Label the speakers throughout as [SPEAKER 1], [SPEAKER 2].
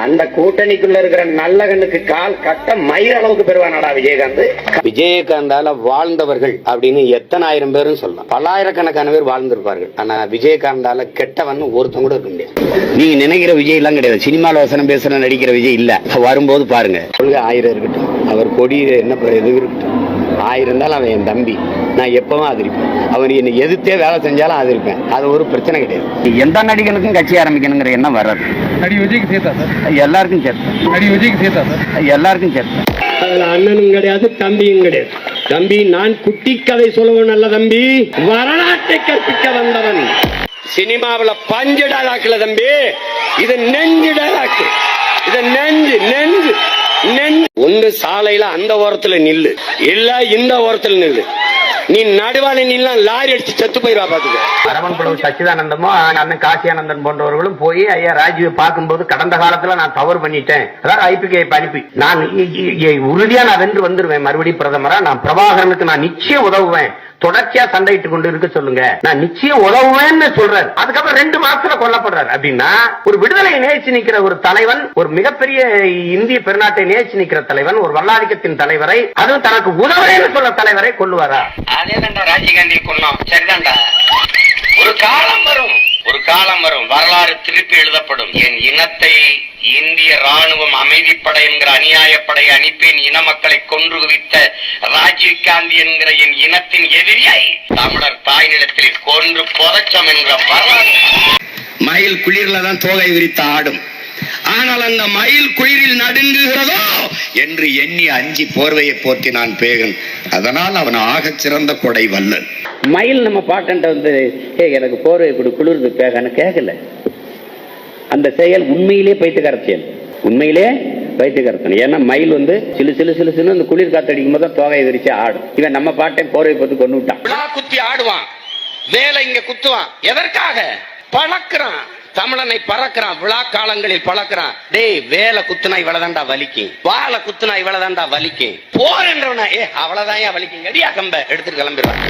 [SPEAKER 1] அந்த கூட்டணிக்குள்ள இருக்கிற நல்ல கண்ணுக்கு கால் கட்ட மயிர் அளவுக்கு பெறுவானாடா விஜயகாந்த். விஜயகாந்தால வாழ்ந்தவர்கள் அப்படின்னு எத்தனை ஆயிரம் பேரும் சொல்லலாம், பல்லாயிரக்கணக்கான பேர் வாழ்ந்திருப்பார்கள். ஆனா விஜயகாந்தால கெட்டவன் ஒருத்தன் கூட இருக்க முடியாது. நீங்க நினைக்கிற விஜய் எல்லாம் கிடையாது. சினிமால வசனம் பேசுற நடிக்கிற விஜய் இல்ல. வரும்போது பாருங்க, 1000 இருக்கட்டும், அவர் கொடி என்ன எது இருக்கட்டும், 1000 இருந்தாலும் அவன் என் தம்பி, நான் எப்பவும் ஆதரிப்பேன். அவன் என்னை எதிர்த்தே வேலை செஞ்சாலும் ஆதரிப்பேன். அது ஒரு பிரச்சனை கிடையாது. எந்த நடிகனுக்கும் கட்சி ஆரம்பிக்கணுங்கிற எண்ணம் வராது.
[SPEAKER 2] நடிகை விஜய்க்கு சேர்த்தா சார்?
[SPEAKER 1] எல்லாருக்கும் சேர்த்தேன்.
[SPEAKER 2] நடிகை விஜய்க்கு சேர்த்தா சார்?
[SPEAKER 1] எல்லாருக்கும் சேர்த்தேன்.
[SPEAKER 3] அதுல அண்ணனும் கிடையாது, தம்பியும் கிடையாது. தம்பி நான் குட்டி கதை சொல்லுவன் அல்ல தம்பி, வரலாற்றை கற்பிக்க வந்தவன். சினிமாவில் பஞ்சு டாலாக்குல தம்பி, இது நெஞ்சு டாலாக்கு. இது நெஞ்சு நெஞ்சு நெஞ்சு. ஒன்று சாலையில அந்த ஓரத்துல நில்லு, இல்ல இந்த ஓரத்துல நில்லு. நீ நடுவால நில்லாம் லாரி அடிச்சு செத்து போயிருவா பாத்துக்க. அரவன் புலவு சச்சிதானந்தமும் அண்ணன் காசியானந்தன் போன்றவர்களும் போய் ஐயா ராஜீவ் பார்க்கும்போது கடந்த காலத்துல நான் தவறு பண்ணிட்டேன், அதாவது ஐபிகே அனுப்பி நான் உறுதியா நான் வென்று வந்துருவேன், மறுபடியும் பிரதமரா நான் பிரபாகரனுக்கு நான் நிச்சயம் உதவுவேன், தொடர்ச்சியா சண்டையிட்டு கொண்டு இருக்க சொல்லுங்க, நான் நிச்சயம் உதவுவேன்னு சொல்றாரு. அதுக்கப்புறம் 2 மாசத்துல கொல்லப்படுறாரு. அப்படின்னா ஒரு விடுதலை நேசிச்சு நிக்கிற ஒரு தலைவன், ஒரு மிகப்பெரிய இந்திய பெருநாட்டை நேசிச்சு நிக்கிற தலைவன், ஒரு வல்லாதிக்கத்தின் தலைவரை, அதுவும் தனக்கு உதவுறேன்னு சொல்ற தலைவரை கொல்லுவாரா? அதேதான்டா ராஜீவ்காந்தி கொல்லும். சரிதான்டா. ஒரு காலம் வரும், ஒரு காலம் வரும், வரலாறு திருப்பி எழுதப்படும். என் இனத்தை இந்திய ராணுவம் அமைதிப்படை என்கிற அநியாயப்படை அனுப்பி இன மக்களை கொன்று குவித்த ராஜீவ் காந்தி என்கிற என் இனத்தின் எதிரியை தமிழர் தாய் நிலத்தில் கொன்று புதைச்சம் என்கிற வரலாறு. மயில் குளிர்ல தான் தோகை விரித்து ஆடும், ஆனால் அந்த மயில் குளிரில் நடுங்குகிறதோ என்று எண்ணி அஞ்சி போர்வையை போர்த்தி நான் பேகன், அதனால் அவன் ஆக சிறந்த கொடை வல்லன். மயில் நம்ம பாட்டன்ட்ட வந்து எனக்கு போர்வை கொடு குளிர்ந்து பேகன்னு கேட்கல. அந்த செயல் உண்மையிலே பைத்தியக்கார செயல், உண்மையிலே பைத்தியக்காரத்தனம். ஏன்னா மயில் வந்து சிலு சிலு சிலு சிலு அந்த குளிர் காத்து அடிக்கும் போது தோகையை விரிச்சு ஆடும். இவன் நம்ம பாட்டை போர்வை போட்டு கொண்டு விட்டான். விழா குத்தி ஆடுவான், வேலை இங்க குத்துவான். எதற்காக? பழக்கிறான், தமிழனை பறக்கிறான், விழா காலங்களில் பழக்கிறான். டேய் வேலை குத்துனா இவ்வளவுதான்டா வலிக்கும், வாழை குத்துனா இவ்வளவுதான்டா வலிக்கும், போர் என்றவன அவ்வளவுதான் வலிக்கும், கடியா கம்ப எடுத்துட்டு கிளம்பிடுவான்.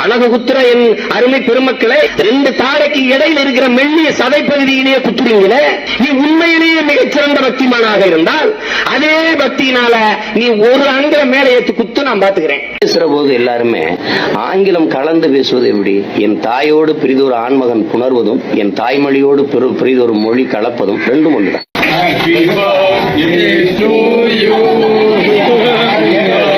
[SPEAKER 3] அழகு குத்துற என் அருமை பெருமக்களை, 2 தாடைக்கு இடையில் இருக்கிற மெல்லிய சதை பகுதியிலேயே குத்துறீங்களே, நீ உண்மையிலேயே மிகச்சிறந்த பக்திமானாக இருந்தால் அதே பக்தியினால நீ ஒரு அங்க மேலே ஏற்று குத்து நான் பாத்துக்கிறேன். பேசுற போது எல்லாருமே ஆங்கிலம் கலந்து பேசுவது எப்படி? என் தாயோடு பிரிதொரு ஆண்மகன் புணர்வதும் என் தாய்மொழியோடு பிரிதொரு மொழி கலப்பதும் 2 ஒன்றுதான்.